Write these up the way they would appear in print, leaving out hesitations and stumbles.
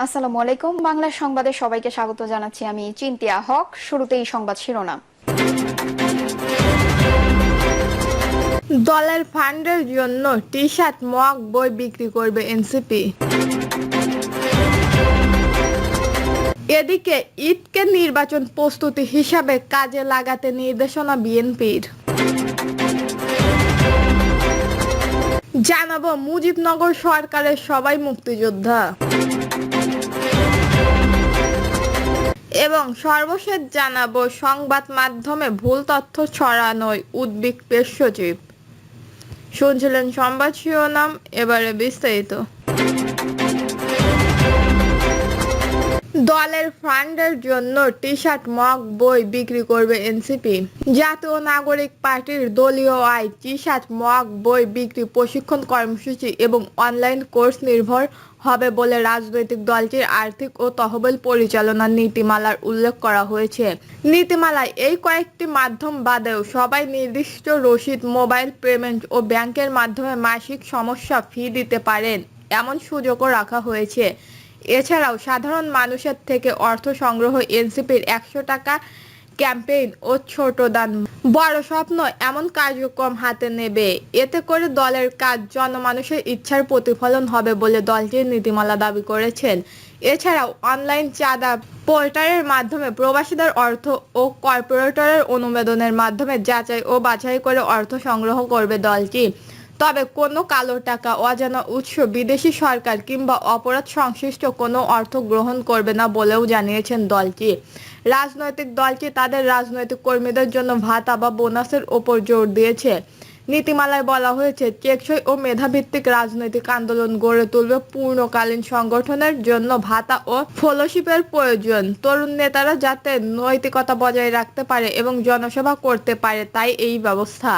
আসসালামু আলাইকুম। বাংলা সংবাদে সবাইকে স্বাগত জানাচ্ছি। আমি চিন্তিয়া হক। শুরুতেই সংবাদ শিরোনাম। দলের ফান্ডের জন্য টি-শার্ট, মগ, বই বিক্রি করবে এনসিপি। এদিকে ঈদকে নির্বাচন প্রস্তুতি হিসাবে কাজে লাগাতে নির্দেশনা বিএনপির। জানাবো মুজিবনগর সরকারের সবাই মুক্তিযোদ্ধা। এবং সর্বশেষ জানাবো সংবাদ মাধ্যমে ভুল তথ্য ছড়ানোয় উদ্বিগ্ন পেশ সচিব। শুনছিলেন সংবাদ শিরোনাম, এবারে বিস্তারিত। দলের ফান্ডের জন্য টি-শার্ট, মগ, বই বিক্রি করবে এনসিপি। জাতীয় নাগরিক পার্টির দলীয় আয়, টি-শার্ট, মগ, বই বিক্রি, প্রশিক্ষণ কর্মসূচি এবং অনলাইন কোর্স নির্ভর হবে বলে রাজনৈতিক দলটির আর্থিক ও তহবিল পরিচালনা নীতিমালার উল্লেখ করা হয়েছে। নীতিমালায় এই কয়েকটি মাধ্যম বাদেও সবাই নির্দিষ্ট রসিদ, মোবাইল পেমেন্ট ও ব্যাংকের মাধ্যমে মাসিক সমস্যা ফি দিতে পারেন এমন সুযোগও রাখা হয়েছে। এছাড়াও সাধারণ মানুষের থেকে অর্থ সংগ্রহ, এনসিপির ১০০ টাকা ক্যাম্পেইন ও ছোট দান, বড় স্বপ্ন এমন কার্যক্রম হাতে নেবে। এতে করে দলের কাজ জনমানুষের ইচ্ছার প্রতিফলন হবে বলে দলটির নীতিমালা দাবি করেছেন। এছাড়াও অনলাইন চাঁদা পোর্টালের মাধ্যমে প্রবাসীদের অর্থ ও কর্পোরেটরের অনুমোদনের মাধ্যমে যাচাই ও বাছাই করে অর্থ সংগ্রহ করবে দলটি। তবে কোনো কালো টাকা, অজানা উৎস, বিদেশি সরকার কিংবা অপরাধ সংশ্লিষ্ট কোনো অর্থ গ্রহণ করবে না বলেও জানিয়েছেন দলটি। রাজনৈতিক দলটি তাদের রাজনৈতিক কর্মীদের জন্য ভাতা বা বোনাসের ওপর জোর দিয়েছে। নীতিমালায় বলা হয়েছে, টেকসই ও মেধাভিত্তিক রাজনৈতিক আন্দোলন গড়ে তুলবে পূর্ণকালীন সংগঠনের জন্য ভাতা ও ফেলোশিপের প্রয়োজন। তরুণ নেতারা যাতে নৈতিকতা বজায় রাখতে পারে এবং জনসেবা করতে পারে, তাই এই ব্যবস্থা।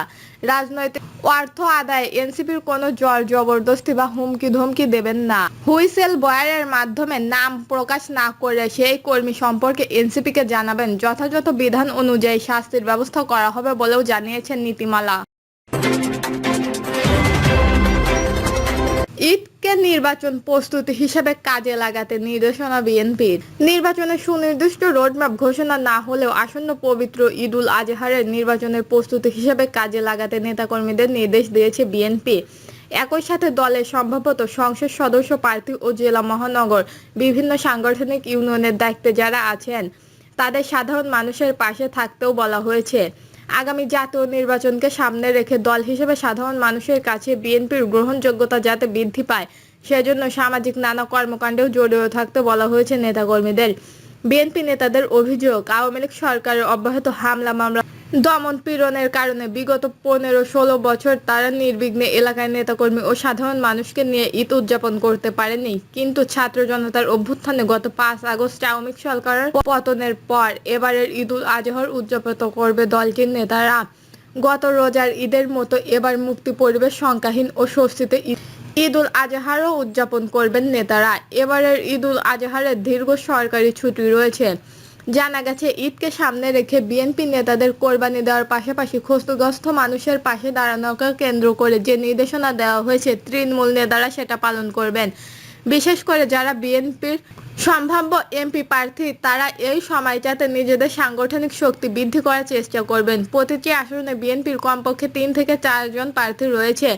রাজনৈতিক অর্থ আদায়ে এনসিপির কোনো জোর জবরদস্তি বা হুমকি ধমকি দেবেন না। হুইসেল বয়ারের মাধ্যমে নাম প্রকাশ না করে সেই কর্মী সম্পর্কে এনসিপিকে জানাবেন। যথাযথ বিধান অনুযায়ী শাস্তির ব্যবস্থা করা হবে বলেও জানিয়েছেন নীতিমালা। ঈদকে নির্বাচন প্রস্তুতি হিসেবে কাজে লাগাতে নির্দেশনা বিএনপির। নির্বাচনের সুনির্দিষ্ট রোডম্যাপ ঘোষণা না হলেও আসন্ন পবিত্র ঈদুল আজহারের নির্বাচনের প্রস্তুতি হিসেবে কাজে লাগাতে নেতাকর্মীদের নির্দেশ দিয়েছে বিএনপি। একই সাথে দলের সম্ভবত সংসদ সদস্য প্রার্থী ও জেলা, মহানগর বিভিন্ন সাংগঠনিক ইউনিয়নের দায়িত্বে যারা আছেন তাদের সাধারণ মানুষের পাশে থাকতেও বলা হয়েছে। আগামী জাতীয় নির্বাচনকে সামনে রেখে দল হিসেবে সাধারণ মানুষের কাছে বিএনপির গ্রহণযোগ্যতা যাতে বৃদ্ধি পায় সেজন্য সামাজিক নানা কর্মকাণ্ডেও জড়িত থাকতে বলা হয়েছে নেতাকর্মীদের। বিএনপি নেতাদের অভিযোগ, আওয়ামী লীগ সরকারের অব্যাহত হামলা, মামলা, দমন পীড়নের কারণে বিগত ১৫-১৬ বছর তারা নির্বিঘ্নে এলাকায় নেতাকর্মী ও সাধারণ মানুষকে নিয়ে ঈদ উদযাপন করতে পারেনি। কিন্তু ছাত্র জনতার অভ্যুত্থানে গত ৫ আগস্ট আওয়ামী লীগ সরকারের পতনের পর এবারের ঈদুল আজহার উদযাপন করবে দলটির নেতারা। গত রোজার ঈদের মতো এবার মুক্তি পরিবেশ, সংখ্যাহীন ও স্বস্তিতে ঈদুল আজহারও উদযাপন করবেন নেতারা। এবারের ঈদুল আজহারের দীর্ঘ সরকারি ছুটি রয়েছে। জানা গেছে, ঈদকে সামনে রেখে বিএনপি নেতাদের কোরবানি দেওয়ার পাশাপাশি ক্ষতিগ্রস্ত মানুষের পাশে দাঁড়ানোকে কেন্দ্র করে যে নির্দেশনা দেওয়া হয়েছে, তৃণমূল নেতারা সেটা পালন করবেন। বিশেষ করে যারা বিএনপির সম্ভাব্য এমপি প্রার্থী তারা এই সময়টাতে নিজেদের সাংগঠনিক শক্তি বৃদ্ধি করার চেষ্টা করবেন। প্রতিটি আসনে বিএনপির কমপক্ষে ৩ থেকে ৪ জন প্রার্থী রয়েছে।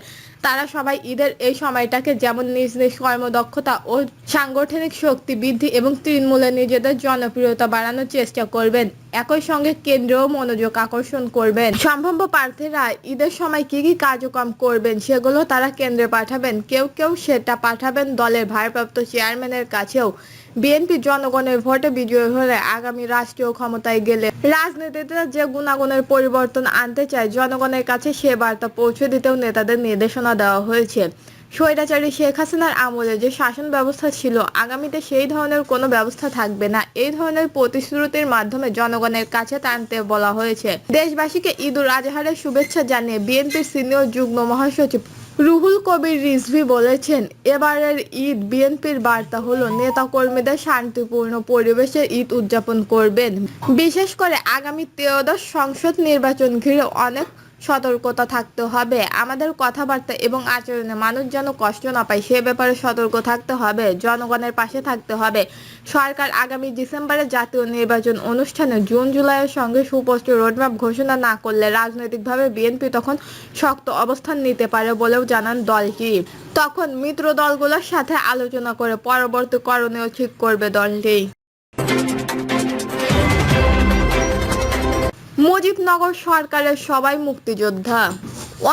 তারা সবাই ঈদের এই সময়টাকে যেমন নিজ নিজ কর্মদক্ষতা ও সাংগঠনিক শক্তি বৃদ্ধি এবং তৃণমূলে নিজেদের জনপ্রিয়তা বাড়ানোর চেষ্টা করবেন। একই সঙ্গে কেন্দ্রেও মনোযোগ আকর্ষণ করবেন। সম্ভাব্য প্রার্থীরা ঈদের সময় কি কি কার্যক্রম করবেন সেগুলো তারা কেন্দ্রে পাঠাবেন। কেউ কেউ সেটা পাঠাবেন দলের ভারপ্রাপ্ত চেয়ারম্যানের কাছেও। বিএনপি জনগণের ভোটে বিজয়ী হলে আগামী রাষ্ট্রীয় ক্ষমতায় গেলে রাজনীতিতে যে গুণাগুণের পরিবর্তন আনতে চায় জনগণের কাছে সে বার্তা পৌঁছে দিতেও নেতাদের নির্দেশনা দেওয়া হয়েছে। স্বৈরাচারী শেখ হাসিনার আমলে যে শাসন ব্যবস্থা ছিল, আগামীতে সেই ধরনের কোনো ব্যবস্থা থাকবে না। এই ধরনের প্রতিশ্রুতির মাধ্যমে জনগণের কাছে টানতে বলা হয়েছে। দেশবাসীকে ঈদুল আজহারের শুভেচ্ছা জানিয়ে বিএনপির সিনিয়র যুগ্ম মহাসচিব রুহুল কবির রিজভী বলেছেন, এবারের ঈদ বিএনপির বার্তা হলো নেতাকর্মীদের শান্তিপূর্ণ পরিবেশে ঈদ উদযাপন করবেন। বিশেষ করে আগামী ত্রয়োদশ সংসদ নির্বাচন ঘিরে অনেক সতর্কতা থাকতে হবে। আমাদের কথাবার্তা এবং আচরণে মানুষ যেন কষ্ট না পায় সে ব্যাপারে সতর্ক থাকতে হবে। জনগণের পাশে থাকতে হবে। সরকার আগামী ডিসেম্বরে জাতীয় নির্বাচন অনুষ্ঠানে জুন জুলাইয়ের সঙ্গে সুস্পষ্ট রোডম্যাপ ঘোষণা না করলে রাজনৈতিকভাবে বিএনপি তখন শক্ত অবস্থান নিতে পারে বলেও জানান দলটি। তখন মিত্র দলগুলোর সাথে আলোচনা করে পরবর্তী করণীয় ঠিক করবে দলটি। মুজিবনগর সরকারের সবাই মুক্তিযোদ্ধা।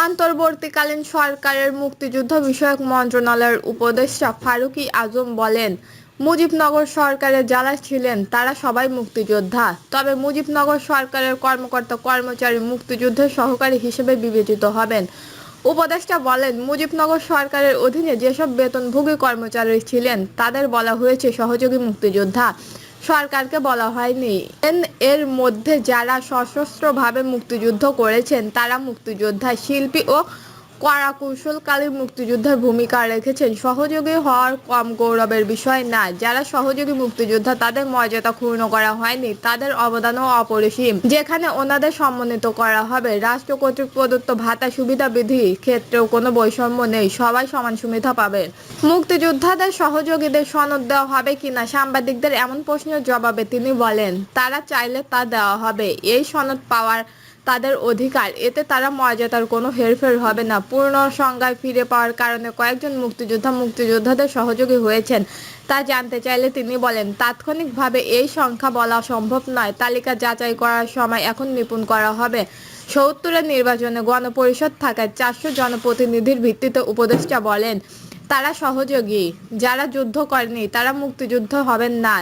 অন্তর্বর্তীকালীন সরকারের মুক্তিযুদ্ধ বিষয়ক মন্ত্রণালয়ের উপদেষ্টা ফারুকী আজম বলেন, মুজিবনগর সরকারের যারা ছিলেন তারা সবাই মুক্তিযোদ্ধা। তবে মুজিবনগর সরকারের কর্মকর্তা কর্মচারী মুক্তিযুদ্ধের সহকারী হিসেবে বিবেচিত হবেন। উপদেষ্টা বলেন, মুজিবনগর সরকারের অধীনে যেসব বেতনভোগী কর্মচারী ছিলেন তাদের বলা হয়েছে সহযোগী মুক্তিযোদ্ধা। সরকারকে বলা হয়নি। এর মধ্যে যারা সশস্ত্রভাবে মুক্তিযুদ্ধ করেছেন তারা মুক্তিযোদ্ধা। শিল্পী ও কলাকুশলকারী মুক্তিযোদ্ধার ভূমিকা রেখেছেন। সহযোগী হওয়ার কম গৌরবের বিষয় না। যারা সহযোগী মুক্তিযোদ্ধা তাদের মর্যাদা ক্ষুণ্ণ করা হয়নি, তাদের অবদানও অপরিসীম। যেখানে ওনাদের সম্মানিত করা হবে। রাষ্ট্র কর্তৃক প্রদত্ত ভাতা সুবিধা বিধি ক্ষেত্রেও কোনো বৈষম্য নেই, সবাই সমান সুবিধা পাবে। মুক্তিযোদ্ধাদের সহযোগীদের সনদ দেওয়া হবে কিনা সাংবাদিকদের এমন প্রশ্নের জবাবে তিনি বলেন, তারা চাইলে তা দেওয়া হবে। এই সনদ পাওয়ার তাদের অধিকার, এতে তারা মর্যাদার কোনো হেরফের হবে না। পূর্ণ সংজ্ঞায় ফিরে পাওয়ার কারণে কয়েকজন মুক্তিযোদ্ধাদের সহযোগী হয়েছেন তা জানতে চাইলে তিনি বলেন, তাৎক্ষণিকভাবে এই সংখ্যা বলা সম্ভব নয়। তালিকা যাচাই করার সময় এখন নিপুণ করা হবে। ৭০-এর নির্বাচনে গণপরিষদ থাকায় ৪০০ জনপ্রতিনিধির ভিত্তিতে উপদেষ্টা বলেন, তারা সহযোগী। যারা যুদ্ধ করেনি তারা মুক্তিযুদ্ধ হবেন না।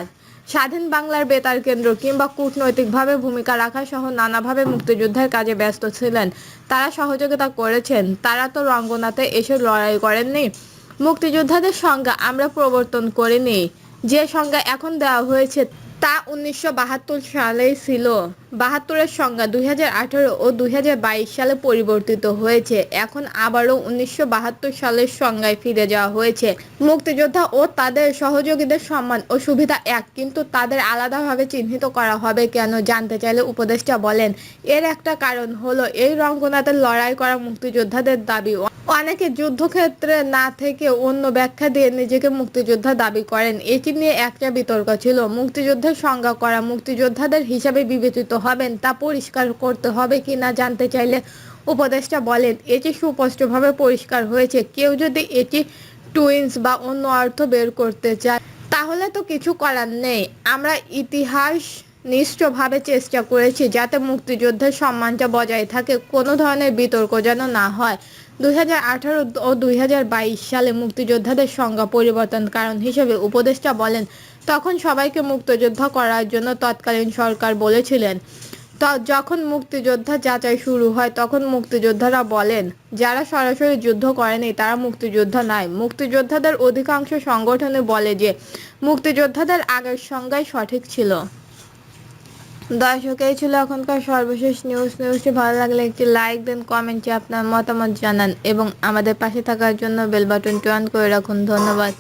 স্বাধীন বাংলার বেতার কেন্দ্র কিংবা কূটনৈতিকভাবে ভূমিকা রাখা সহ নানাভাবে মুক্তিযুদ্ধের কাজে ব্যস্ত ছিলেন। তারা সহযোগিতা করেছেন। তারা তো রঙ্গনাতে এসে লড়াই করেননি। মুক্তিযোদ্ধাদের সংজ্ঞা আমরা প্রবর্তন করিনি। যে সংজ্ঞা এখন দেওয়া হয়েছে তা ১৯৭২ সালেই ছিল। ৭২-এর সংজ্ঞা ২০১৮ ও ২০২২ সালে পরিবর্তিত হয়েছে। এখন আবারও ১৯৭২ সালের সংজ্ঞায় ফিরে যাওয়া হয়েছে। মুক্তিযোদ্ধা ও তাদের সহযোগীদের সম্মান ও সুবিধা এক, কিন্তু তাদের আলাদাভাবে চিহ্নিত করা হবে কেন জানতে চাইলে উপদেষ্টা বলেন, এর একটা কারণ হলো এই রঙ্গনাতে লড়াই করা মুক্তিযোদ্ধাদের দাবি। অনেকে যুদ্ধক্ষেত্রে না থেকে অন্য ব্যাখ্যা দিয়ে নিজেকে মুক্তিযোদ্ধা দাবি করেন। এটি নিয়ে একটা বিতর্ক ছিল। মুক্তিযুদ্ধের সংজ্ঞা করা মুক্তিযোদ্ধাদের হিসাবে বিবেচিত হবেন তা পরিষ্কার করতে হবে কিনা জানতে চাইলে উপদেষ্টা বলেন, এটি সুস্পষ্টভাবে পরিষ্কার হয়েছে। কেউ যদি এটি টুইন্স বা অন্য অর্থ বের করতে চায় তাহলে তো কিছু করার নেই। আমরা ইতিহাস নিষ্ঠভাবে চেষ্টা করেছি যাতে মুক্তিযুদ্ধের সম্মানটা বজায় থাকে, কোনো ধরনের বিতর্ক যেন না হয়। ২০১৮ ও ২০২২ সালে মুক্তিযোদ্ধাদের সংজ্ঞা পরিবর্তন কারণ হিসেবে উপদেষ্টা বলেন, তখন সবাইকে মুক্তিযোদ্ধা করার জন্য তৎকালীন সরকার বলেছিলেন। যখন মুক্তিযোদ্ধা যাচাই শুরু হয় তখন মুক্তিযোদ্ধারা বলেন, যারা সরাসরি যুদ্ধ করেনি তারা মুক্তিযোদ্ধা নয়। মুক্তিযোদ্ধাদের অধিকাংশ সংগঠনে বলে যে মুক্তিযোদ্ধাদের আগের সংজ্ঞাই সঠিক ছিল। দর্শক, এই ছিল এখনকার সর্বশেষ নিউজটি ভালো লাগলে একটি লাইক দেন, কমেন্টে আপনার মতামত জানান এবং আমাদের পাশে থাকার জন্য বেল বাটনটি অন করে রাখুন। ধন্যবাদ।